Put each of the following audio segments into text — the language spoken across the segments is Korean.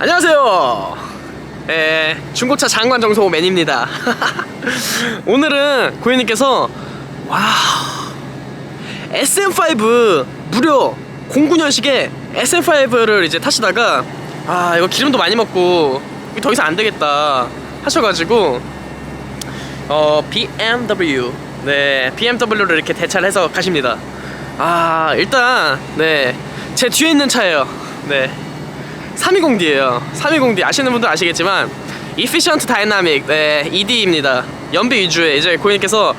안녕하세요. 중고차 장관정소 맨입니다. 오늘은 고객님께서 SM5 무려 09년식의 SM5를 이제 타시다가 이거 기름도 많이 먹고 더 이상 안 되겠다 하셔가지고 BMW BMW를 이렇게 대차를 해서 가십니다. 일단 제 뒤에 있는 차예요. 320D예요. 320D 아시는 분들 아시겠지만 Efficient Dynamic ED입니다. 연비 위주의 이제 고객님께서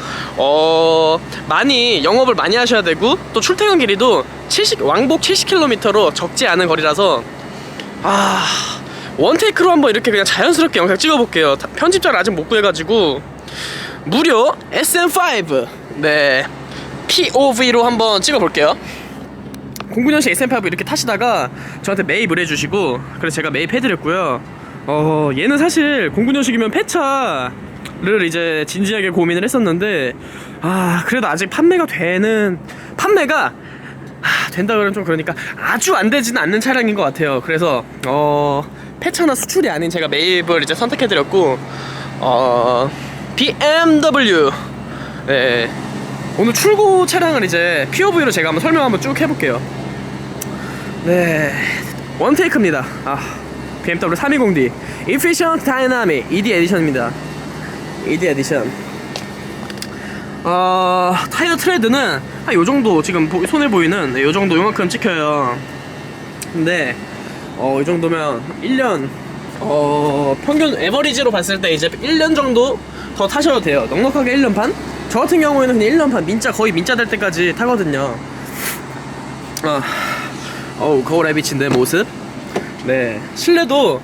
많이 영업을 많이 하셔야 되고 또 출퇴근 길이도 왕복 70km로 적지 않은 거리라서 원테이크로 한번 이렇게 그냥 자연스럽게 영상 찍어볼게요. 편집자를 아직 못 구해가지고 무려 SM5 POV로 한번 찍어볼게요. 09년식 SM5 이렇게 타시다가 저한테 매입을 해주시고 그래서 제가 매입해드렸고요. 얘는 사실 09년식이면 폐차를 이제 진지하게 고민을 했었는데 그래도 아직 판매가 된다 그러면 좀 그러니까 아주 안 되지는 않는 차량인 것 같아요. 그래서 폐차나 수출이 아닌 제가 매입을 이제 선택해드렸고 BMW 오늘 출고 차량을 이제 POV로 제가 한번 설명 한번 쭉 해볼게요. 원테이크입니다. BMW 320D Efficient Dynamic ED 에디션입니다. ED 에디션. 타이어 트레드는 한 요정도 지금 손에 보이는 요정도 요만큼 찍혀요. 근데 이 정도면 1년 평균 에버리지로 봤을 때 이제 1년 정도 더 타셔도 돼요. 넉넉하게 1년 반? 저 같은 경우에는 그냥 1년 반 거의 민자 될 때까지 타거든요. 거울 에비치인데 모습. 실내도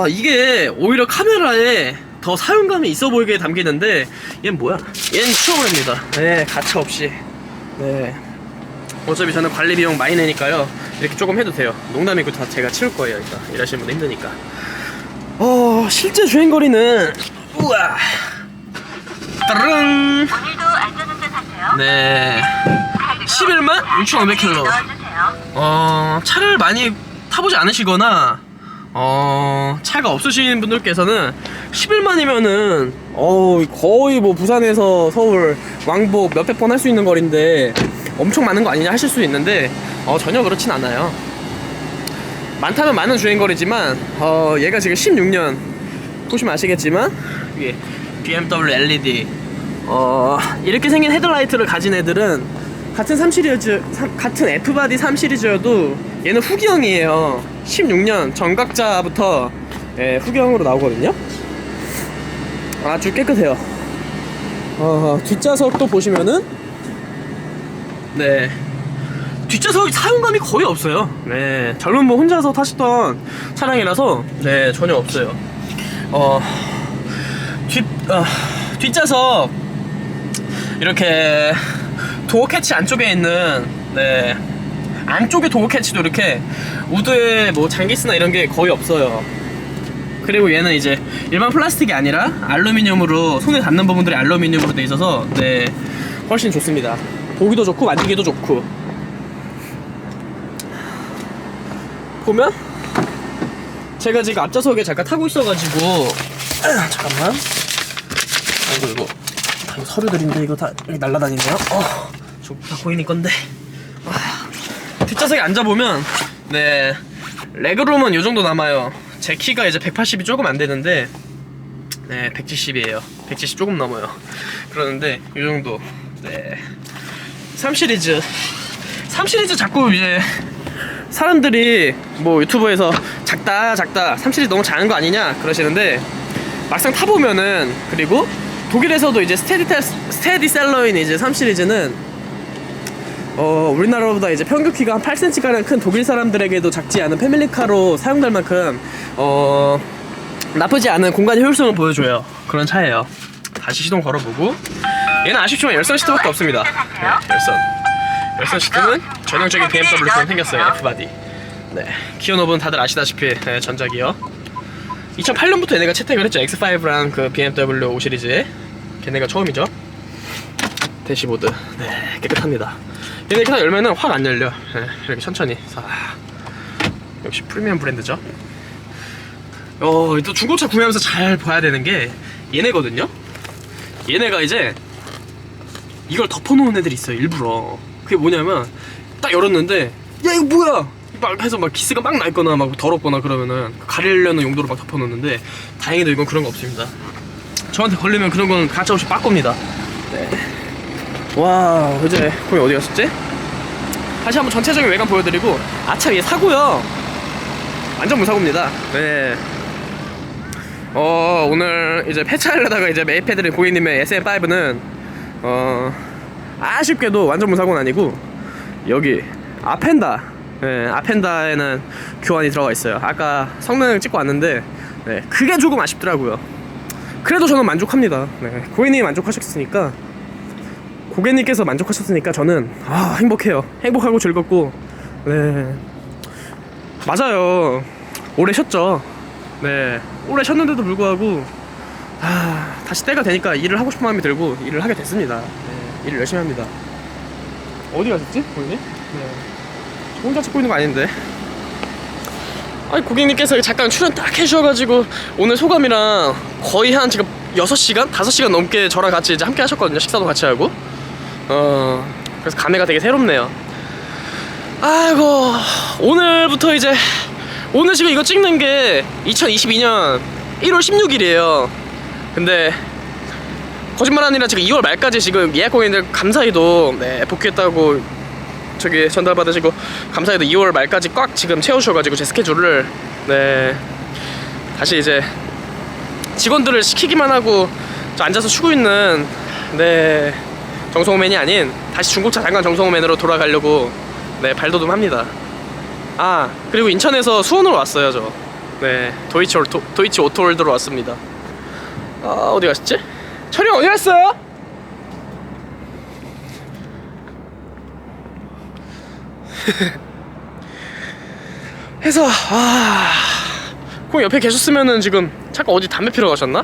이게 오히려 카메라에 더 사용감이 있어 보이게 담기는데 얘는 뭐야? 얘는 치워버립니다. 가차 없이. 어차피 저는 관리 비용 많이 내니까요. 이렇게 조금 해도 돼요. 농담이고 다 제가 치울 거예요. 일단 일하시는 분 힘드니까. 실제 주행거리는 우와. 따르릉. 오늘도 안전운전하세요. 11만 6,500km. 차를 많이 타보지 않으시거나 차가 없으신 분들께서는 11만이면은 거의 뭐 부산에서 서울 왕복 몇백 번 할 수 있는 거리인데 엄청 많은 거 아니냐 하실 수 있는데 전혀 그렇진 않아요. 많다면 많은 주행거리지만 얘가 지금 16년 보시면 아시겠지만 위에 BMW LED 이렇게 생긴 헤드라이트를 가진 애들은 같은 같은 F바디 3시리즈여도 얘는 후기형이에요. 16년 정각자부터 후기형으로 나오거든요. 아주 깨끗해요. 뒷좌석도 보시면은 뒷좌석 사용감이 거의 없어요. 젊은 분 혼자서 타시던 차량이라서 전혀 없어요. 뒷좌석 이렇게 도어 캐치 안쪽에 있는 안쪽에 도어 캐치도 이렇게 우드에 뭐 장기스나 이런 게 거의 없어요. 그리고 얘는 이제 일반 플라스틱이 아니라 알루미늄으로 손에 닿는 부분들이 알루미늄으로 돼 있어서 훨씬 좋습니다. 보기도 좋고 만지기도 좋고. 보면 제가 지금 앞좌석에 잠깐 타고 있어가지고 잠깐만. 이거 서류들인데 이거 다 이렇게 날라다니네요. 다 고객님 건데. 뒷좌석에 앉아보면 레그룸은 요정도 남아요. 제 키가 이제 180이 조금 안되는데 170이에요 170 조금 넘어요. 그러는데 요정도 3시리즈 자꾸 이제 사람들이 뭐 유튜브에서 작다 3시리즈 너무 작은 거 아니냐 그러시는데 막상 타보면은 그리고 독일에서도 이제 스테디셀러인 이제 3시리즈는 우리나라보다 이제 평균 키가 한 8cm가량 큰 독일 사람들에게도 작지 않은 패밀리카로 사용될 만큼 나쁘지 않은 공간 효율성을 보여줘요. 그런 차예요. 다시 시동 걸어보고 얘는 아쉽지만 열선 시트밖에 없습니다. 열선 시트는 전형적인 BMW처럼 생겼어요. F바디. 기어 노브는 다들 아시다시피 전자기어. 2008년부터 얘네가 채택을 했죠. X5랑 그 BMW 5 시리즈에. 걔네가 처음이죠. 대시보드. 깨끗합니다. 얘네 그냥 열면은 확 안 열려. 이렇게 천천히. 역시 프리미엄 브랜드죠. 또 중고차 구매하면서 잘 봐야 되는 게 얘네거든요. 얘네가 이제 이걸 덮어놓은 애들이 있어요, 일부러. 그게 뭐냐면 딱 열었는데 야 이거 뭐야 막 해서 막 기스가 막 나있거나 막 더럽거나 그러면은 가리려는 용도로 막 덮어놓는데, 다행히도 이건 그런 거 없습니다. 저한테 걸리면 그런 건 가차없이 빠꼼니다. 네. 와, 이제 거기 어디 갔었지? 다시 한번 전체적인 외관 보여드리고, 아차, 얘 사고요. 완전 무사고입니다. 네. 오늘 이제 폐차하려다가 이제 매입해드린 고객님의 SM5는 아쉽게도 완전 무사고는 아니고, 여기 아펜다, 네, 아펜다에는 교환이 들어가 있어요. 아까 성능 찍고 왔는데, 네, 그게 조금 아쉽더라고요. 그래도 저는 만족합니다. 네, 고객님이 만족하셨으니까, 고객님께서 만족하셨으니까 저는 행복해요. 행복하고 즐겁고. 네, 맞아요, 오래 쉬었죠. 네, 오래 쉬었는데도 불구하고 다시 때가 되니까 일을 하고 싶은 마음이 들고 일을 하게 됐습니다. 네, 일을 열심히 합니다. 어디 가셨지, 고객님? 네, 저 혼자 찍고 있는 거 아닌데. 아니, 고객님께서 잠깐 출연 딱 해주셔가지고 오늘 소감이랑 거의 한 지금 6시간? 5시간 넘게 저랑 같이 이제 함께 하셨거든요. 식사도 같이 하고. 그래서 감회가 되게 새롭네요. 아이고, 오늘부터 이제, 오늘 지금 이거 찍는 게 2022년 1월 16일이에요 근데 거짓말 아니라 지금 2월 말까지 지금 예약 고객님들 감사히도, 네, 복귀했다고 저기 전달 받으시고 감사히도 2월 말까지 꽉 지금 채우셔가지고 제 스케줄을, 네, 다시 이제 직원들을 시키기만 하고 저 앉아서 쉬고 있는, 네, 정성호맨이 아닌 다시 중고차 잠깐 정성호맨으로 돌아가려고, 네, 발돋움합니다. 그리고 인천에서 수원으로 왔어요, 저. 네, 도이치 오토월드로 왔습니다. 어디 가셨지? 철이 어디 갔어요? 해서 그 옆에 계셨으면은 지금 잠깐 어디 담배 피러 가셨나?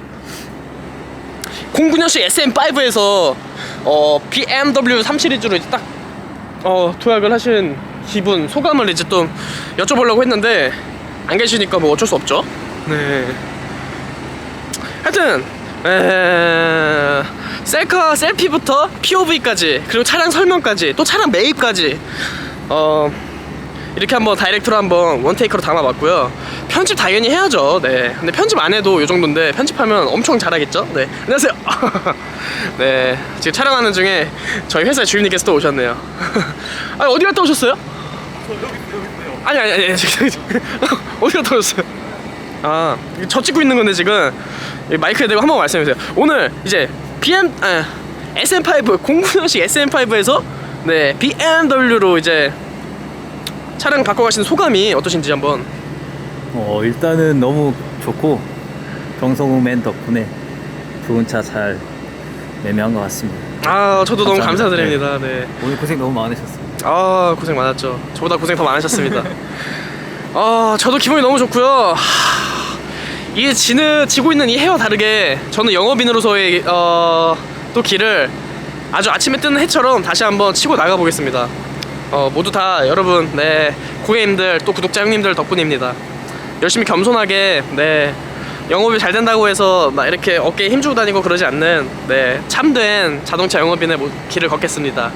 09년식 SM5에서 BMW 3 시리즈로 이제 딱 도약을 하신 기분, 소감을 이제 또 여쭤보려고 했는데 안 계시니까 뭐 어쩔 수 없죠. 네. 하여튼 셀카 셀피부터 POV까지, 그리고 차량 설명까지, 또 차량 매입까지 이렇게 한번 다이렉트로 한번 원테이크로 담아봤고요. 편집 당연히 해야죠. 네. 근데 편집 안 해도 요 정도인데 편집하면 엄청 잘하겠죠. 네. 안녕하세요. 네. 지금 촬영하는 중에 저희 회사의 주임님께서 또 오셨네요. 어디 갔다 오셨어요? 아니. 어디 갔다 오셨어요? 저 찍고 있는 건데 지금 마이크에 대고 한번 말씀해주세요. 오늘 이제 SM5 09년식 SM5에서 네, BMW로 이제 차량 바꿔가시는 소감이 어떠신지 한번. 일단은 너무 좋고 정성우맨 덕분에 좋은 차 잘 매매한 것 같습니다. 저도 너무 감사합니다. 감사드립니다. 네. 오늘 고생 너무 많으셨어요. 고생 많았죠. 저보다 고생 더 많으셨습니다. 저도 기분이 너무 좋고요. 이게 지고 있는 이 해와 다르게 저는 영업인으로서의 또 길을 아주 아침에 뜨는 해처럼 다시 한번 치고 나가 보겠습니다. 모두 다 여러분, 네, 고객님들 또 구독자 형님들 덕분입니다. 열심히 겸손하게, 네, 영업이 잘 된다고 해서 막 이렇게 어깨에 힘주고 다니고 그러지 않는, 네, 참된 자동차 영업인의 길을 걷겠습니다.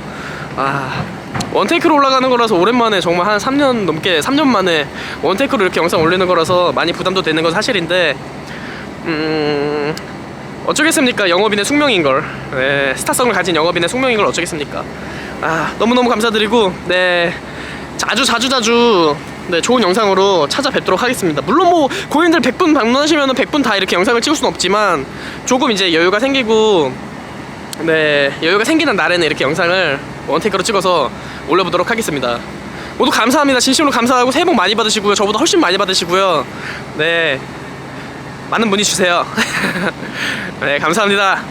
원테이크로 올라가는 거라서 오랜만에, 정말 한 3년 넘게, 3년 만에 원테이크로 이렇게 영상 올리는 거라서 많이 부담도 되는 건 사실인데, 어쩌겠습니까? 영업인의 숙명인걸. 네, 스타성을 가진 영업인의 숙명인걸 어쩌겠습니까? 너무너무 감사드리고, 네, 자주 네, 좋은 영상으로 찾아뵙도록 하겠습니다. 물론 뭐 고객님들 100분 방문하시면 100분 다 이렇게 영상을 찍을 수는 없지만, 조금 이제 여유가 생기고, 네, 여유가 생기는 날에는 이렇게 영상을 원테이크로 찍어서 올려보도록 하겠습니다. 모두 감사합니다. 진심으로 감사하고 새해 복 많이 받으시고요. 저보다 훨씬 많이 받으시고요. 네, 많은 문의 주세요. 네, 감사합니다.